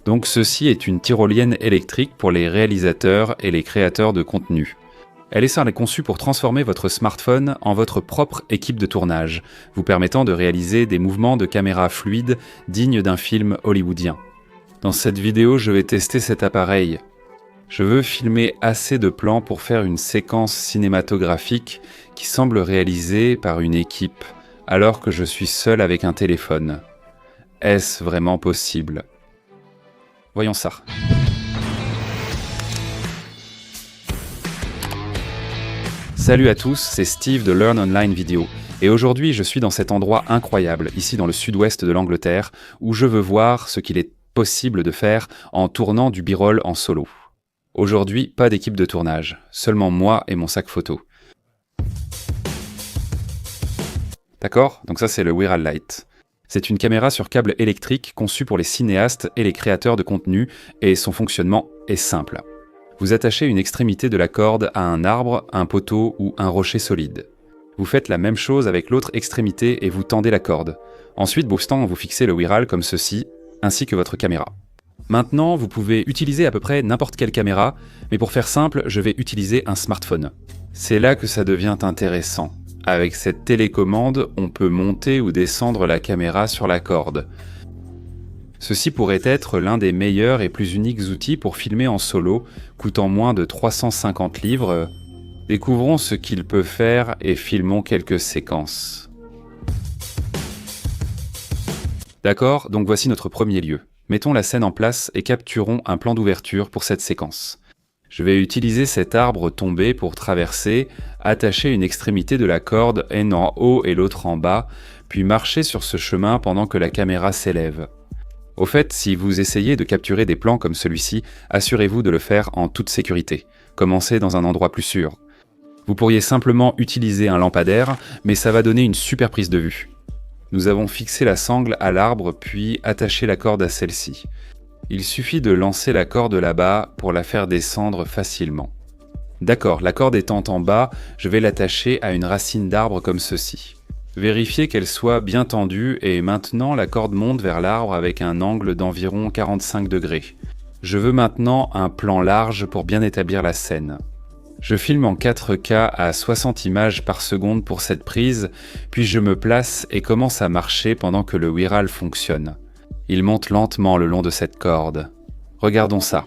Donc ceci est une tyrolienne électrique pour les réalisateurs et les créateurs de contenu. Elle est conçue pour transformer votre smartphone en votre propre équipe de tournage, vous permettant de réaliser des mouvements de caméra fluides dignes d'un film hollywoodien. Dans cette vidéo, je vais tester cet appareil. Je veux filmer assez de plans pour faire une séquence cinématographique qui semble réalisée par une équipe, alors que je suis seul avec un téléphone. Est-ce vraiment possible ? Voyons ça. Salut à tous, c'est Steve de Learn Online Video. Et aujourd'hui, je suis dans cet endroit incroyable, ici dans le sud-ouest de l'Angleterre, où je veux voir ce qu'il est possible de faire en tournant du b-roll en solo. Aujourd'hui, pas d'équipe de tournage, seulement moi et mon sac photo. D'accord ? Donc ça, c'est le Viral Lite. C'est une caméra sur câble électrique conçue pour les cinéastes et les créateurs de contenu, et son fonctionnement est simple. Vous attachez une extrémité de la corde à un arbre, un poteau ou un rocher solide. Vous faites la même chose avec l'autre extrémité et vous tendez la corde. Ensuite, vous fixez le Viral comme ceci, ainsi que votre caméra. Maintenant, vous pouvez utiliser à peu près n'importe quelle caméra, mais pour faire simple, je vais utiliser un smartphone. C'est là que ça devient intéressant. Avec cette télécommande, on peut monter ou descendre la caméra sur la corde. Ceci pourrait être l'un des meilleurs et plus uniques outils pour filmer en solo, coûtant moins de 350 livres. Découvrons ce qu'il peut faire et filmons quelques séquences. D'accord, donc voici notre premier lieu. Mettons la scène en place et capturons un plan d'ouverture pour cette séquence. Je vais utiliser cet arbre tombé pour traverser, attacher une extrémité de la corde, une en haut et l'autre en bas, puis marcher sur ce chemin pendant que la caméra s'élève. Au fait, si vous essayez de capturer des plans comme celui-ci, assurez-vous de le faire en toute sécurité. Commencez dans un endroit plus sûr. Vous pourriez simplement utiliser un lampadaire, mais ça va donner une super prise de vue. Nous avons fixé la sangle à l'arbre puis attaché la corde à celle-ci. Il suffit de lancer la corde là-bas pour la faire descendre facilement. D'accord, la corde étant en bas, je vais l'attacher à une racine d'arbre comme ceci. Vérifiez qu'elle soit bien tendue et maintenant la corde monte vers l'arbre avec un angle d'environ 45 degrés. Je veux maintenant un plan large pour bien établir la scène. Je filme en 4K à 60 images par seconde pour cette prise, puis je me place et commence à marcher pendant que le Viral fonctionne. Il monte lentement le long de cette corde. Regardons ça.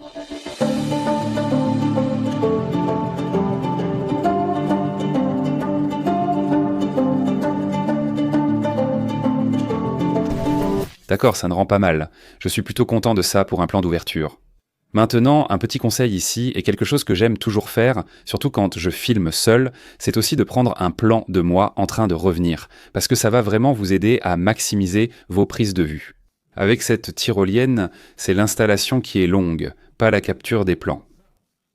D'accord, ça ne rend pas mal. Je suis plutôt content de ça pour un plan d'ouverture. Maintenant, un petit conseil ici, et quelque chose que j'aime toujours faire, surtout quand je filme seul, c'est aussi de prendre un plan de moi en train de revenir, parce que ça va vraiment vous aider à maximiser vos prises de vue. Avec cette tyrolienne, c'est l'installation qui est longue, pas la capture des plans.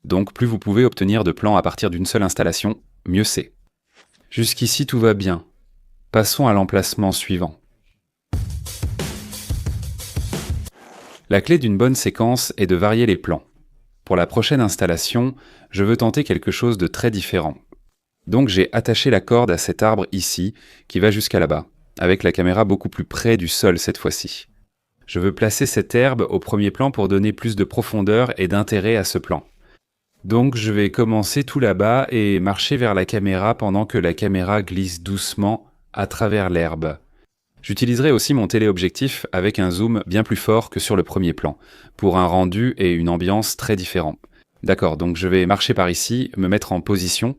Donc plus vous pouvez obtenir de plans à partir d'une seule installation, mieux c'est. Jusqu'ici tout va bien. Passons à l'emplacement suivant. La clé d'une bonne séquence est de varier les plans. Pour la prochaine installation, je veux tenter quelque chose de très différent. Donc j'ai attaché la corde à cet arbre ici, qui va jusqu'à là-bas, avec la caméra beaucoup plus près du sol cette fois-ci. Je veux placer cette herbe au premier plan pour donner plus de profondeur et d'intérêt à ce plan. Donc je vais commencer tout là-bas et marcher vers la caméra pendant que la caméra glisse doucement à travers l'herbe. J'utiliserai aussi mon téléobjectif avec un zoom bien plus fort que sur le premier plan, pour un rendu et une ambiance très différents. D'accord, donc je vais marcher par ici, me mettre en position,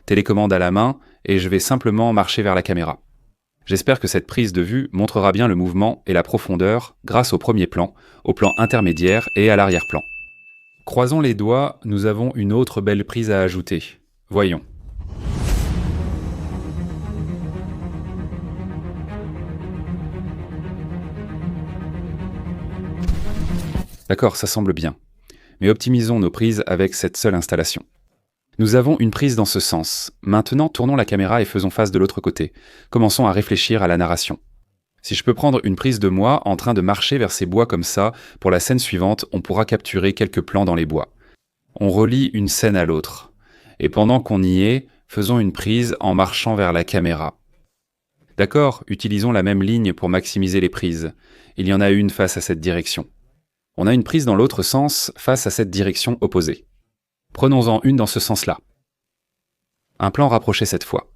télécommande à la main, et je vais simplement marcher vers la caméra. J'espère que cette prise de vue montrera bien le mouvement et la profondeur grâce au premier plan, au plan intermédiaire et à l'arrière-plan. Croisons les doigts, nous avons une autre belle prise à ajouter. Voyons. D'accord, ça semble bien. Mais optimisons nos prises avec cette seule installation. Nous avons une prise dans ce sens. Maintenant, tournons la caméra et faisons face de l'autre côté. Commençons à réfléchir à la narration. Si je peux prendre une prise de moi en train de marcher vers ces bois comme ça, pour la scène suivante, on pourra capturer quelques plans dans les bois. On relie une scène à l'autre. Et pendant qu'on y est, faisons une prise en marchant vers la caméra. D'accord, utilisons la même ligne pour maximiser les prises. Il y en a une face à cette direction. On a une prise dans l'autre sens face à cette direction opposée. Prenons-en une dans ce sens-là. Un plan rapproché cette fois.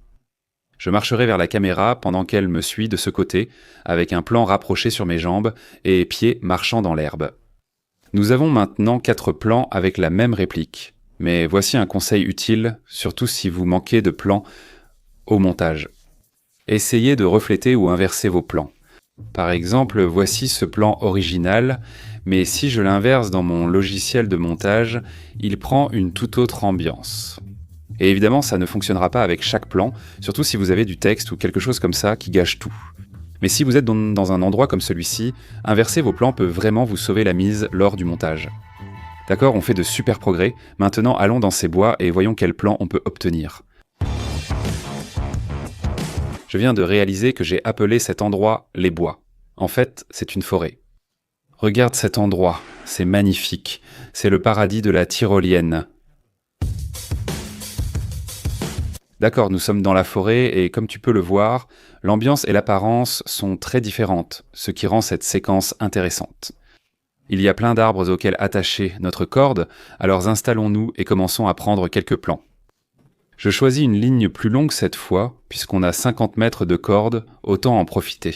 Je marcherai vers la caméra pendant qu'elle me suit de ce côté, avec un plan rapproché sur mes jambes et pieds marchant dans l'herbe. Nous avons maintenant 4 plans avec la même réplique. Mais voici un conseil utile, surtout si vous manquez de plans au montage. Essayez de refléter ou inverser vos plans. Par exemple, voici ce plan original, mais si je l'inverse dans mon logiciel de montage, il prend une toute autre ambiance. Et évidemment, ça ne fonctionnera pas avec chaque plan, surtout si vous avez du texte ou quelque chose comme ça qui gâche tout. Mais si vous êtes dans un endroit comme celui-ci, inverser vos plans peut vraiment vous sauver la mise lors du montage. D'accord, on fait de super progrès, maintenant allons dans ces bois et voyons quel plan on peut obtenir. Je viens de réaliser que j'ai appelé cet endroit les bois. En fait, c'est une forêt. Regarde cet endroit, c'est magnifique, c'est le paradis de la tyrolienne. D'accord, nous sommes dans la forêt et comme tu peux le voir, l'ambiance et l'apparence sont très différentes, ce qui rend cette séquence intéressante. Il y a plein d'arbres auxquels attacher notre corde, alors installons-nous et commençons à prendre quelques plans. Je choisis une ligne plus longue cette fois, puisqu'on a 50 mètres de corde, autant en profiter.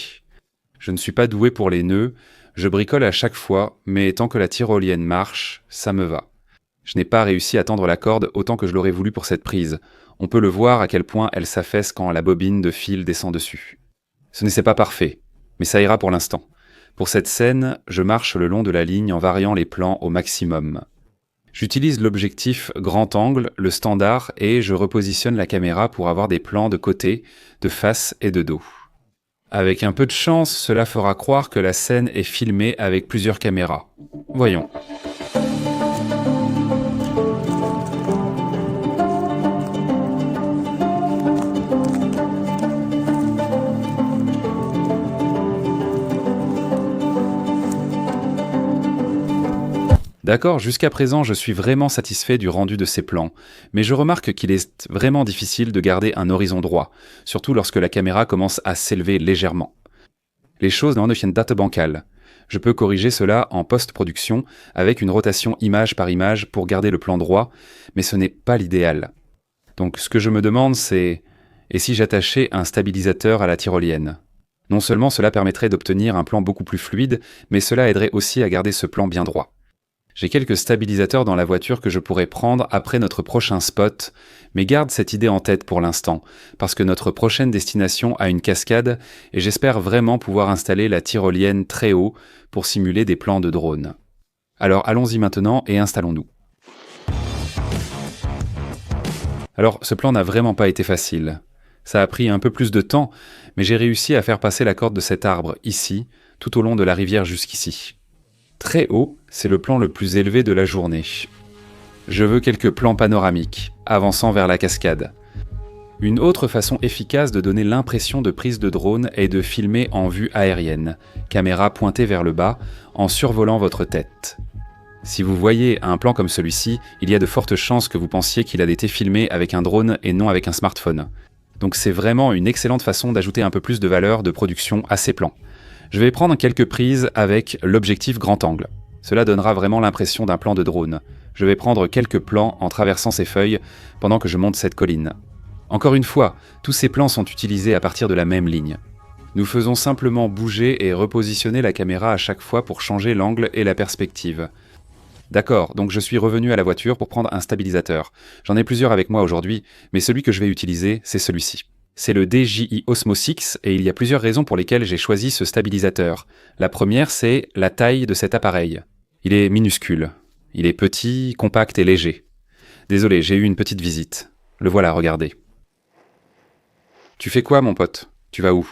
Je ne suis pas doué pour les nœuds, je bricole à chaque fois, mais tant que la tyrolienne marche, ça me va. Je n'ai pas réussi à tendre la corde autant que je l'aurais voulu pour cette prise. On peut le voir à quel point elle s'affaisse quand la bobine de fil descend dessus. Ce n'est pas parfait, mais ça ira pour l'instant. Pour cette scène, je marche le long de la ligne en variant les plans au maximum. J'utilise l'objectif grand angle, le standard, et je repositionne la caméra pour avoir des plans de côté, de face et de dos. Avec un peu de chance, cela fera croire que la scène est filmée avec plusieurs caméras. Voyons. D'accord, jusqu'à présent, je suis vraiment satisfait du rendu de ces plans, mais je remarque qu'il est vraiment difficile de garder un horizon droit, surtout lorsque la caméra commence à s'élever légèrement. Les choses ne deviennent date bancale. Je peux corriger cela en post-production avec une rotation image par image pour garder le plan droit, mais ce n'est pas l'idéal. Donc ce que je me demande c'est, et si j'attachais un stabilisateur à la tyrolienne ? Non seulement cela permettrait d'obtenir un plan beaucoup plus fluide, mais cela aiderait aussi à garder ce plan bien droit. J'ai quelques stabilisateurs dans la voiture que je pourrais prendre après notre prochain spot, mais garde cette idée en tête pour l'instant, parce que notre prochaine destination a une cascade et j'espère vraiment pouvoir installer la tyrolienne très haut pour simuler des plans de drone. Alors allons-y maintenant et installons-nous. Alors ce plan n'a vraiment pas été facile. Ça a pris un peu plus de temps, mais j'ai réussi à faire passer la corde de cet arbre ici, tout au long de la rivière jusqu'ici. Très haut, c'est le plan le plus élevé de la journée. Je veux quelques plans panoramiques, avançant vers la cascade. Une autre façon efficace de donner l'impression de prise de drone est de filmer en vue aérienne, caméra pointée vers le bas, en survolant votre tête. Si vous voyez un plan comme celui-ci, il y a de fortes chances que vous pensiez qu'il a été filmé avec un drone et non avec un smartphone. Donc c'est vraiment une excellente façon d'ajouter un peu plus de valeur de production à ces plans. Je vais prendre quelques prises avec l'objectif grand angle. Cela donnera vraiment l'impression d'un plan de drone. Je vais prendre quelques plans en traversant ces feuilles pendant que je monte cette colline. Encore une fois, tous ces plans sont utilisés à partir de la même ligne. Nous faisons simplement bouger et repositionner la caméra à chaque fois pour changer l'angle et la perspective. D'accord, donc je suis revenu à la voiture pour prendre un stabilisateur. J'en ai plusieurs avec moi aujourd'hui, mais celui que je vais utiliser, c'est celui-ci. C'est le DJI Osmo 6 et il y a plusieurs raisons pour lesquelles j'ai choisi ce stabilisateur. La première, c'est la taille de cet appareil. Il est minuscule. Il est petit, compact et léger. Désolé, j'ai eu une petite visite. Le voilà, regardez. Tu fais quoi, mon pote ? Tu vas où ?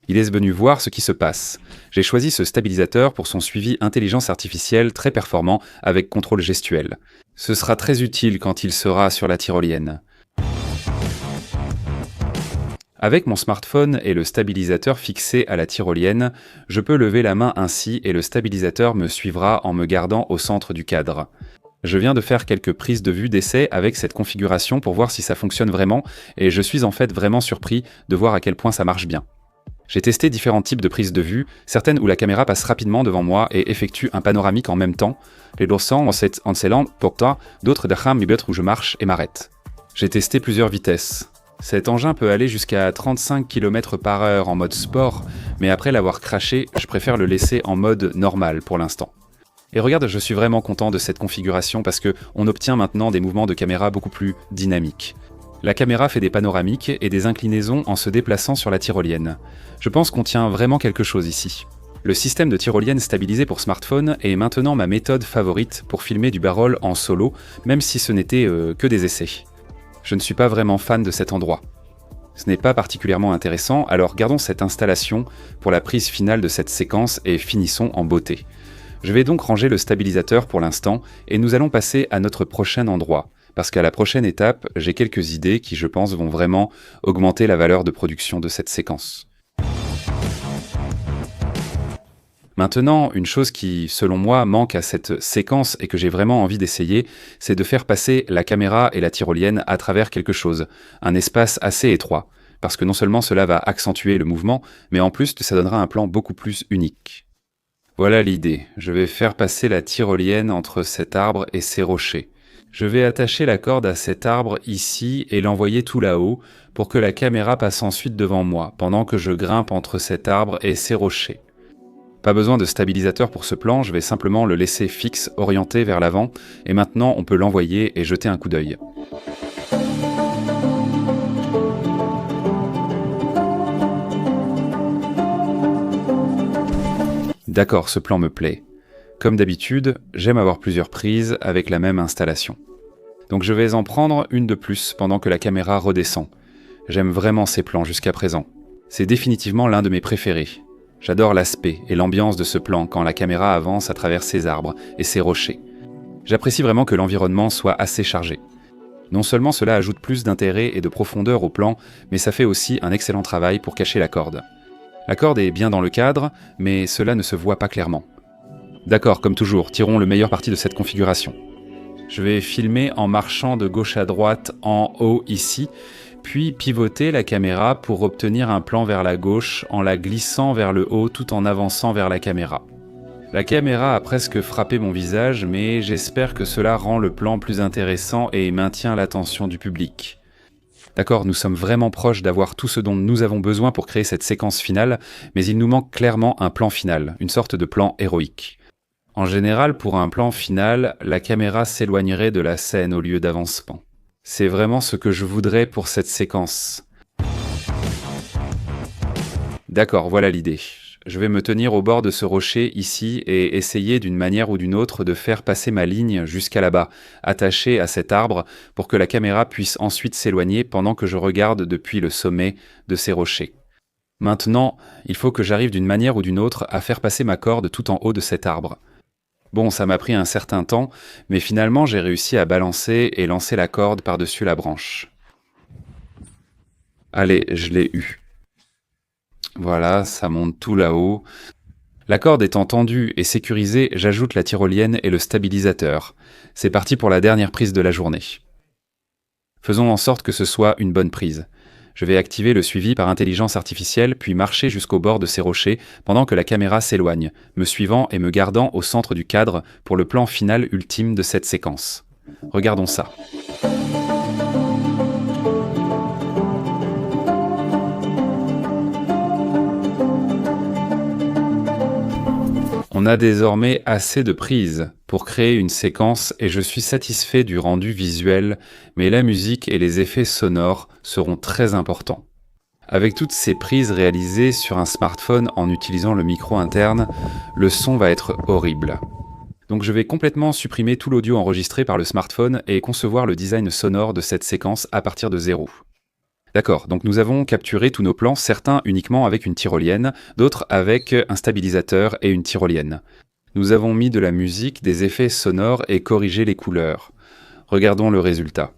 Il est venu voir ce qui se passe. J'ai choisi ce stabilisateur pour son suivi intelligence artificielle très performant avec contrôle gestuel. Ce sera très utile quand il sera sur la tyrolienne. Avec mon smartphone et le stabilisateur fixé à la tyrolienne, je peux lever la main ainsi et le stabilisateur me suivra en me gardant au centre du cadre. Je viens de faire quelques prises de vue d'essai avec cette configuration pour voir si ça fonctionne vraiment et je suis en fait vraiment surpris de voir à quel point ça marche bien. J'ai testé différents types de prises de vue, certaines où la caméra passe rapidement devant moi et effectue un panoramique en même temps, les dorsants en célant porta, d'autres d'acham où je marche et m'arrête. J'ai testé plusieurs vitesses. Cet engin peut aller jusqu'à 35 km/h en mode sport, mais après l'avoir craché, je préfère le laisser en mode normal pour l'instant. Et regarde, je suis vraiment content de cette configuration parce qu'on obtient maintenant des mouvements de caméra beaucoup plus dynamiques. La caméra fait des panoramiques et des inclinaisons en se déplaçant sur la tyrolienne. Je pense qu'on tient vraiment quelque chose ici. Le système de tyrolienne stabilisé pour smartphone est maintenant ma méthode favorite pour filmer du b-roll en solo, même si ce n'était que des essais. Je ne suis pas vraiment fan de cet endroit. Ce n'est pas particulièrement intéressant, alors gardons cette installation pour la prise finale de cette séquence et finissons en beauté. Je vais donc ranger le stabilisateur pour l'instant et nous allons passer à notre prochain endroit. Parce qu'à la prochaine étape, j'ai quelques idées qui, je pense, vont vraiment augmenter la valeur de production de cette séquence. Maintenant, une chose qui, selon moi, manque à cette séquence et que j'ai vraiment envie d'essayer, c'est de faire passer la caméra et la tyrolienne à travers quelque chose, un espace assez étroit, parce que non seulement cela va accentuer le mouvement, mais en plus, ça donnera un plan beaucoup plus unique. Voilà l'idée, je vais faire passer la tyrolienne entre cet arbre et ces rochers. Je vais attacher la corde à cet arbre ici et l'envoyer tout là-haut pour que la caméra passe ensuite devant moi, pendant que je grimpe entre cet arbre et ces rochers. Pas besoin de stabilisateur pour ce plan, je vais simplement le laisser fixe, orienté vers l'avant, et maintenant on peut l'envoyer et jeter un coup d'œil. D'accord, ce plan me plaît. Comme d'habitude, j'aime avoir plusieurs prises avec la même installation. Donc je vais en prendre une de plus pendant que la caméra redescend. J'aime vraiment ces plans jusqu'à présent. C'est définitivement l'un de mes préférés. J'adore l'aspect et l'ambiance de ce plan quand la caméra avance à travers ces arbres et ces rochers. J'apprécie vraiment que l'environnement soit assez chargé. Non seulement cela ajoute plus d'intérêt et de profondeur au plan, mais ça fait aussi un excellent travail pour cacher la corde. La corde est bien dans le cadre, mais cela ne se voit pas clairement. D'accord, comme toujours, tirons le meilleur parti de cette configuration. Je vais filmer en marchant de gauche à droite en haut ici, puis pivoter la caméra pour obtenir un plan vers la gauche en la glissant vers le haut tout en avançant vers la caméra. La caméra a presque frappé mon visage, mais j'espère que cela rend le plan plus intéressant et maintient l'attention du public. D'accord, nous sommes vraiment proches d'avoir tout ce dont nous avons besoin pour créer cette séquence finale, mais il nous manque clairement un plan final, une sorte de plan héroïque. En général, pour un plan final, la caméra s'éloignerait de la scène au lieu d'avancement. C'est vraiment ce que je voudrais pour cette séquence. D'accord, voilà l'idée. Je vais me tenir au bord de ce rocher ici et essayer d'une manière ou d'une autre de faire passer ma ligne jusqu'à là-bas, attachée à cet arbre, pour que la caméra puisse ensuite s'éloigner pendant que je regarde depuis le sommet de ces rochers. Maintenant, il faut que j'arrive d'une manière ou d'une autre à faire passer ma corde tout en haut de cet arbre. Bon, ça m'a pris un certain temps, mais finalement j'ai réussi à balancer et lancer la corde par-dessus la branche. Allez, je l'ai eu. Voilà, ça monte tout là-haut. La corde étant tendue et sécurisée, j'ajoute la tyrolienne et le stabilisateur. C'est parti pour la dernière prise de la journée. Faisons en sorte que ce soit une bonne prise. Je vais activer le suivi par intelligence artificielle, puis marcher jusqu'au bord de ces rochers pendant que la caméra s'éloigne, me suivant et me gardant au centre du cadre pour le plan final ultime de cette séquence. Regardons ça. On a désormais assez de prises pour créer une séquence et je suis satisfait du rendu visuel, mais la musique et les effets sonores seront très importants. Avec toutes ces prises réalisées sur un smartphone en utilisant le micro interne, le son va être horrible. Donc je vais complètement supprimer tout l'audio enregistré par le smartphone et concevoir le design sonore de cette séquence à partir de zéro. D'accord, donc nous avons capturé tous nos plans, certains uniquement avec une tyrolienne, d'autres avec un stabilisateur et une tyrolienne. Nous avons mis de la musique, des effets sonores et corrigé les couleurs. Regardons le résultat.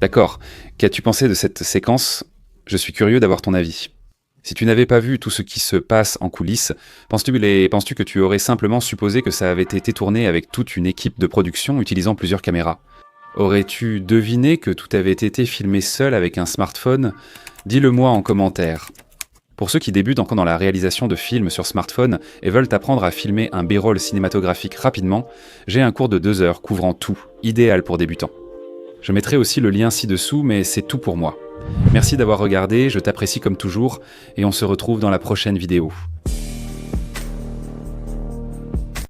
D'accord. Qu'as-tu pensé de cette séquence? Je suis curieux d'avoir ton avis. Si tu n'avais pas vu tout ce qui se passe en coulisses, penses-tu que tu aurais simplement supposé que ça avait été tourné avec toute une équipe de production utilisant plusieurs caméras? Aurais-tu deviné que tout avait été filmé seul avec un smartphone? Dis-le-moi en commentaire. Pour ceux qui débutent encore dans la réalisation de films sur smartphone et veulent apprendre à filmer un B-roll cinématographique rapidement, j'ai un cours de 2 heures couvrant tout, idéal pour débutants. Je mettrai aussi le lien ci-dessous, mais c'est tout pour moi. Merci d'avoir regardé, je t'apprécie comme toujours, et on se retrouve dans la prochaine vidéo.